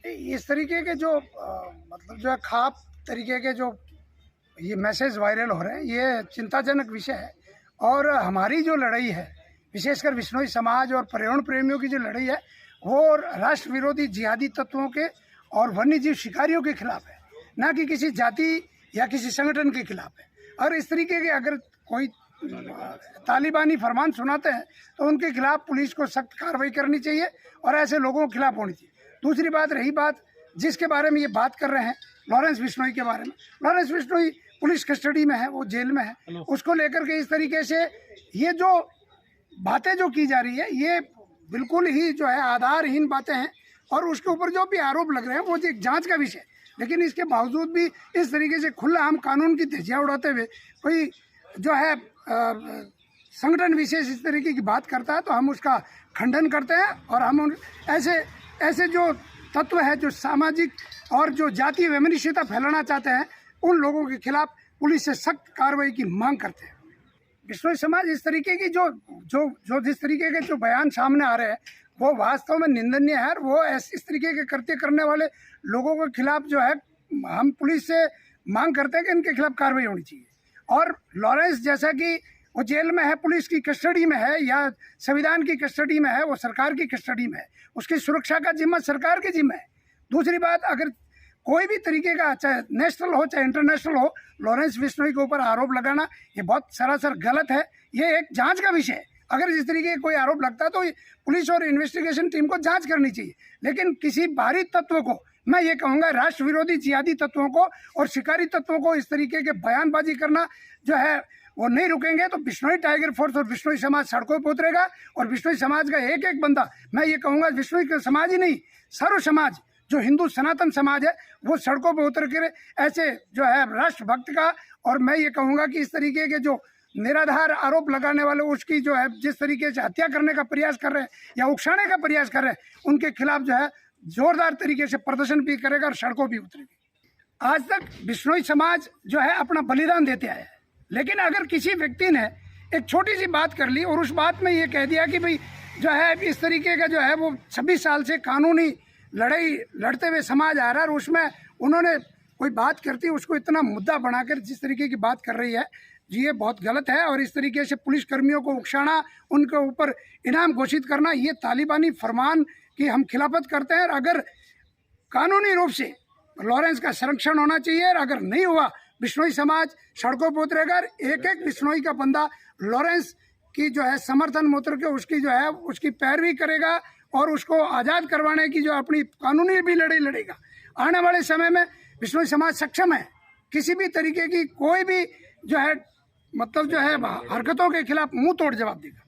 इस तरीके के जो मतलब जो है खाप तरीके के जो ये मैसेज वायरल हो रहे हैं, ये चिंताजनक विषय है। और हमारी जो लड़ाई है, विशेषकर बिश्नोई समाज और पर्यावरण प्रेमियों की जो लड़ाई है, वो राष्ट्र विरोधी जिहादी तत्वों के और वन्यजीव शिकारियों के खिलाफ है, ना कि किसी जाति या किसी संगठन के खिलाफ है। और इस तरीके के अगर कोई तालिबानी फरमान सुनाते हैं तो उनके खिलाफ पुलिस को सख्त कार्रवाई करनी चाहिए और ऐसे लोगों के खिलाफ होनी चाहिए। दूसरी बात, रही बात जिसके बारे में ये बात कर रहे हैं, लॉरेंस बिश्नोई के बारे में, लॉरेंस बिश्नोई पुलिस कस्टडी में है, वो जेल में है। उसको लेकर के इस तरीके से ये जो बातें जो की जा रही है, ये बिल्कुल ही जो है आधारहीन बातें हैं। और उसके ऊपर जो भी आरोप लग रहे हैं वो एक जांच का विषय है। लेकिन इसके बावजूद भी इस तरीके से खुला हम कानून की धज्जियां उड़ाते हुए कोई जो है संगठन विशेष इस तरीके की बात करता है तो हम उसका खंडन करते हैं। और हम ऐसे जो तत्व है जो सामाजिक और जो जातीय वैमनस्यता फैलाना चाहते हैं, उन लोगों के खिलाफ पुलिस से सख्त कार्रवाई की मांग करते हैं। बिश्नोई समाज इस तरीके की जिस तरीके के जो बयान सामने आ रहे हैं वो वास्तव में निंदनीय है। वो इस तरीके के कृत्य करने वाले लोगों के खिलाफ जो है हम पुलिस से मांग करते हैं कि इनके खिलाफ कार्रवाई होनी चाहिए। और लॉरेंस जैसा कि वो जेल में है, पुलिस की कस्टडी में है या संविधान की कस्टडी में है, वो सरकार की कस्टडी में है, उसकी सुरक्षा का जिम्मा सरकार के जिम्मे है। दूसरी बात, अगर कोई भी तरीके का चाहे नेशनल हो चाहे इंटरनेशनल हो, लॉरेंस बिश्नोई के ऊपर आरोप लगाना ये बहुत सरासर गलत है। ये एक जांच का विषय है। अगर इस तरीके का कोई आरोप लगता है तो पुलिस और इन्वेस्टिगेशन टीम को जांच करनी चाहिए। लेकिन किसी बाहरी तत्व को, मैं ये कहूँगा राष्ट्र विरोधी जिहादी तत्वों को और शिकारी तत्वों को इस तरीके के बयानबाजी करना जो है वो नहीं रुकेंगे तो बिश्नोई टाइगर फोर्स और बिश्नोई समाज सड़कों पर उतरेगा। और बिश्नोई समाज का एक एक बंदा, मैं ये कहूँगा बिश्नोई का समाज ही नहीं, सर्व समाज जो हिंदू सनातन समाज है वो सड़कों पर उतर कर ऐसे जो है राष्ट्रभक्त का, और मैं ये कहूँगा कि इस तरीके के जो निराधार आरोप लगाने वाले उसकी जो है जिस तरीके से हत्या करने का प्रयास कर रहे हैं या उकसाने का प्रयास कर रहे हैं, उनके खिलाफ जो है जोरदार तरीके से प्रदर्शन भी करेगा और सड़कों भी उतरेगी। आज तक बिश्नोई समाज जो है अपना बलिदान देते आया है। लेकिन अगर किसी व्यक्ति ने एक छोटी सी बात कर ली और उस बात में ये कह दिया कि भाई जो है इस तरीके का जो है वो 26 साल से कानूनी लड़ाई लड़ते हुए समाज आ रहा है और उसमें उन्होंने कोई बात करती है उसको इतना मुद्दा बनाकर जिस तरीके की बात कर रही है, ये बहुत गलत है। और इस तरीके से पुलिस कर्मियों को उकसाना, उनके ऊपर इनाम घोषित करना, ये तालिबानी फरमान की हम खिलाफत करते हैं। और अगर कानूनी रूप से लॉरेंस का संरक्षण होना चाहिए और अगर नहीं हुआ बिश्नोई समाज सड़कों पर उतरेगा। एक एक बिश्नोई का बंदा लॉरेंस की जो है समर्थन में उतर के उसकी जो है उसकी पैरवी करेगा और उसको आज़ाद करवाने की जो अपनी कानूनी भी लड़ाई लड़ेगा। आने वाले समय में बिश्नोई समाज सक्षम है किसी भी तरीके की कोई भी जो है मतलब जो है हरकतों के खिलाफ मुंह तोड़ जवाब देगा।